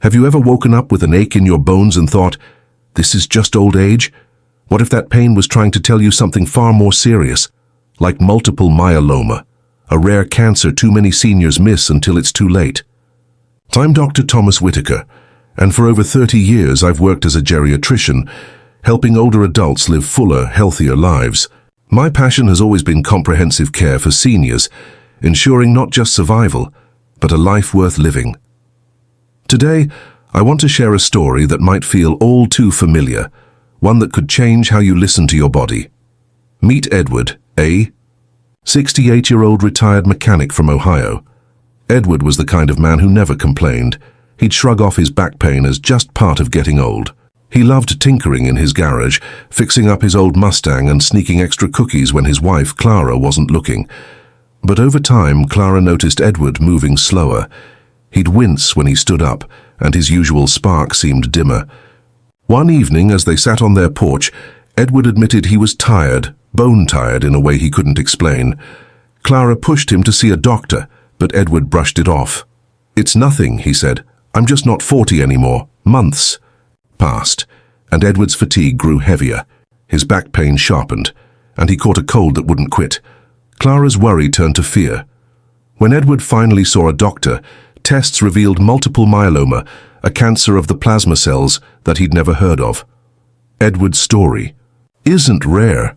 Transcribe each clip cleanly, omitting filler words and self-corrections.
Have you ever woken up with an ache in your bones and thought, this is just old age? What if that pain was trying to tell you something far more serious, like multiple myeloma, a rare cancer too many seniors miss until it's too late? I'm Dr. Thomas Whitaker, and for over 30 years I've worked as a geriatrician, helping older adults live fuller, healthier lives. My passion has always been comprehensive care for seniors, ensuring not just survival, but a life worth living. Today, I want to share a story that might feel all too familiar, one that could change how you listen to your body. Meet Edward, a 68-year-old retired mechanic from Ohio. Edward was the kind of man who never complained. He'd shrug off his back pain as just part of getting old. He loved tinkering in his garage, fixing up his old Mustang and sneaking extra cookies when his wife, Clara, wasn't looking. But over time, Clara noticed Edward moving slower. He'd wince when he stood up, and his usual spark seemed dimmer. One evening, as they sat on their porch, Edward admitted he was tired, bone-tired in a way he couldn't explain. Clara pushed him to see a doctor, but Edward brushed it off. "It's nothing," he said. "I'm just not 40 anymore." Months passed, and Edward's fatigue grew heavier. His back pain sharpened, and he caught a cold that wouldn't quit. Clara's worry turned to fear. When Edward finally saw a doctor, tests revealed multiple myeloma, a cancer of the plasma cells that he'd never heard of. Edward's story isn't rare.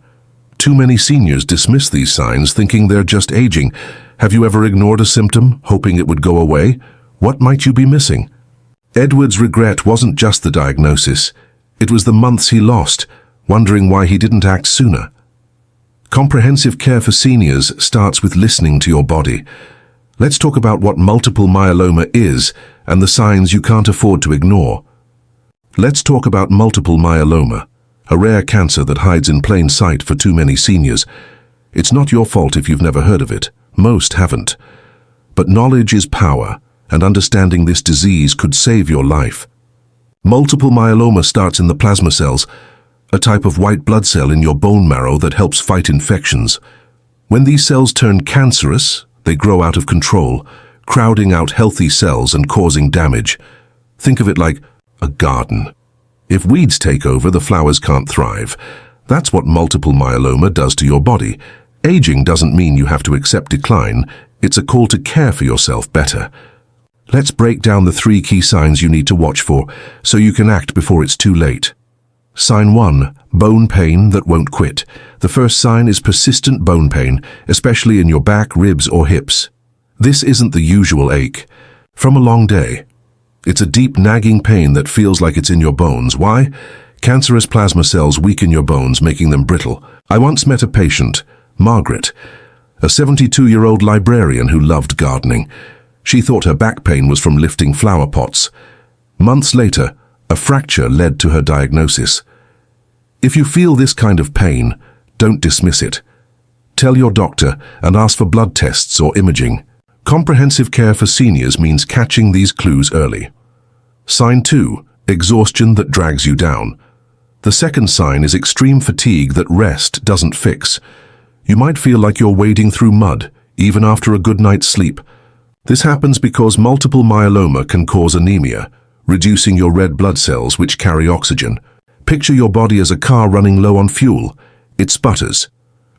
Too many seniors dismiss these signs, thinking they're just aging. Have you ever ignored a symptom, hoping it would go away? What might you be missing? Edward's regret wasn't just the diagnosis. It was the months he lost, wondering why he didn't act sooner. Comprehensive care for seniors starts with listening to your body. Let's talk about what multiple myeloma is and the signs you can't afford to ignore. Let's talk about multiple myeloma, a rare cancer that hides in plain sight for too many seniors. It's not your fault if you've never heard of it. Most haven't. But knowledge is power, and understanding this disease could save your life. Multiple myeloma starts in the plasma cells, a type of white blood cell in your bone marrow that helps fight infections. When these cells turn cancerous, they grow out of control, crowding out healthy cells and causing damage. Think of it like a garden. If weeds take over, the flowers can't thrive. That's what multiple myeloma does to your body. Aging doesn't mean you have to accept decline. It's a call to care for yourself better. Let's break down the 3 key signs you need to watch for, so you can act before it's too late. Sign 1, bone pain that won't quit. The first sign is persistent bone pain, especially in your back, ribs, or hips. This isn't the usual ache from a long day. It's a deep, nagging pain that feels like it's in your bones. Why? Cancerous plasma cells weaken your bones, making them brittle. I once met a patient, Margaret, a 72-year-old librarian who loved gardening. She thought her back pain was from lifting flower pots. Months later, a fracture led to her diagnosis. If you feel this kind of pain, don't dismiss it. Tell your doctor and ask for blood tests or imaging. Comprehensive care for seniors means catching these clues early. Sign 2, exhaustion that drags you down. The second sign is extreme fatigue that rest doesn't fix. You might feel like you're wading through mud, even after a good night's sleep. This happens because multiple myeloma can cause anemia, reducing your red blood cells which carry oxygen. Picture your body as a car running low on fuel. It sputters.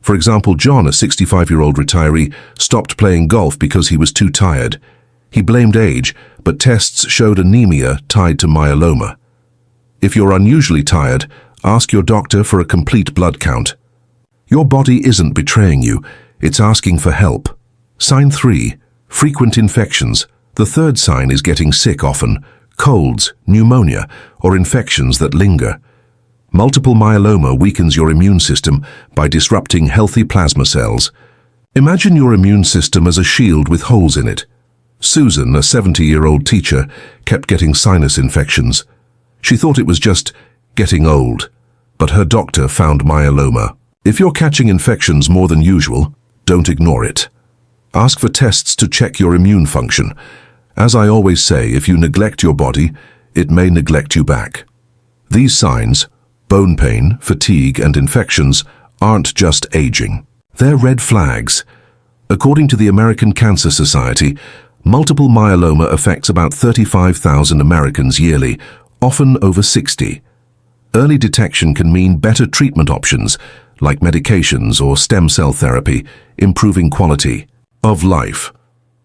For example, John, a 65-year-old retiree, stopped playing golf because he was too tired. He blamed age, but tests showed anemia tied to myeloma. If you're unusually tired, ask your doctor for a complete blood count. Your body isn't betraying you, it's asking for help. Sign 3, frequent infections. The third sign is getting sick often, colds, pneumonia, or infections that linger. Multiple myeloma weakens your immune system by disrupting healthy plasma cells. Imagine your immune system as a shield with holes in it. Susan, a 70-year-old teacher, kept getting sinus infections. She thought it was just getting old, but her doctor found myeloma. If you're catching infections more than usual, don't ignore it. Ask for tests to check your immune function. As I always say, if you neglect your body, it may neglect you back. These signs, bone pain, fatigue, and infections, aren't just aging. They're red flags. According to the American Cancer Society, Multiple myeloma affects about 35,000 Americans yearly, often over 60. Early detection can mean better treatment options, like medications or stem cell therapy, improving quality of life.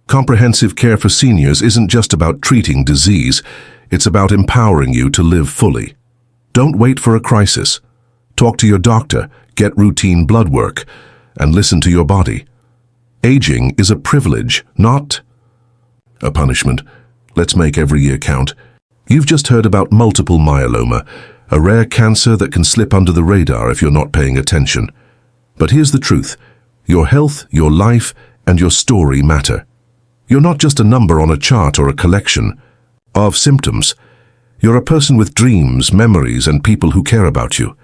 Comprehensive care for seniors isn't just about treating disease, it's about empowering you to live fully. Don't wait for a crisis. Talk to your doctor, get routine blood work, and listen to your body. Aging is a privilege, not a punishment. Let's make every year count. You've just heard about multiple myeloma, a rare cancer that can slip under the radar if you're not paying attention. But here's the truth. Your health, your life, and your story matter. You're not just a number on a chart or a collection of symptoms. You're a person with dreams, memories, and people who care about you.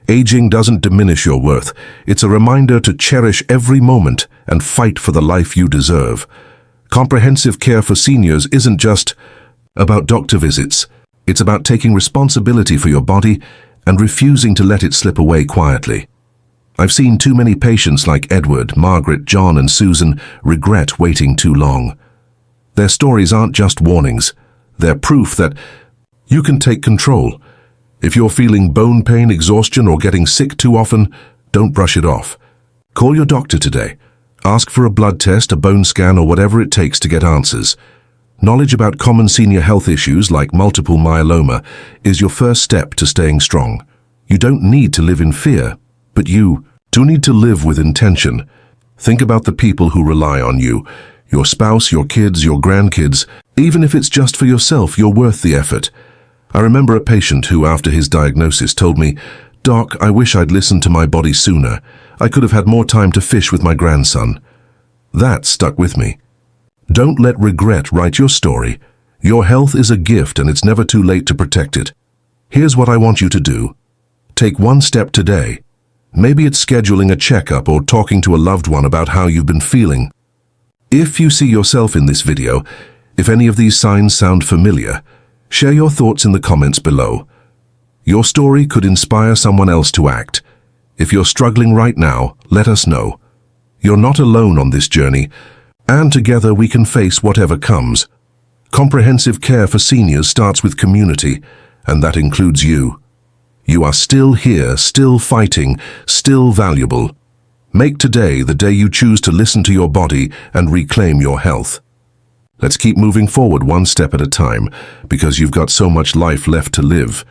Aging doesn't diminish your worth. It's a reminder to cherish every moment and fight for the life you deserve. Comprehensive care for seniors isn't just about doctor visits. It's about taking responsibility for your body and refusing to let it slip away quietly. I've seen too many patients like Edward, Margaret, John, and Susan regret waiting too long. Their stories aren't just warnings. They're proof that you can take control. If you're feeling bone pain, exhaustion, or getting sick too often, don't brush it off. Call your doctor today. Ask for a blood test, a bone scan, or whatever it takes to get answers. Knowledge about common senior health issues like multiple myeloma is your first step to staying strong. You don't need to live in fear, but you do need to live with intention. Think about the people who rely on you, your spouse, your kids, your grandkids. Even if it's just for yourself, you're worth the effort. I remember a patient who, after his diagnosis, told me, "Doc, I wish I'd listened to my body sooner. I could have had more time to fish with my grandson." That stuck with me. Don't let regret write your story. Your health is a gift and it's never too late to protect it. Here's what I want you to do. Take one step today. Maybe it's scheduling a checkup or talking to a loved one about how you've been feeling. If you see yourself in this video, if any of these signs sound familiar, share your thoughts in the comments below. Your story could inspire someone else to act. If you're struggling right now, let us know. You're not alone on this journey, and together we can face whatever comes. Comprehensive care for seniors starts with community, and that includes you. You are still here, still fighting, still valuable. Make today the day you choose to listen to your body and reclaim your health. Let's keep moving forward one step at a time, because you've got so much life left to live.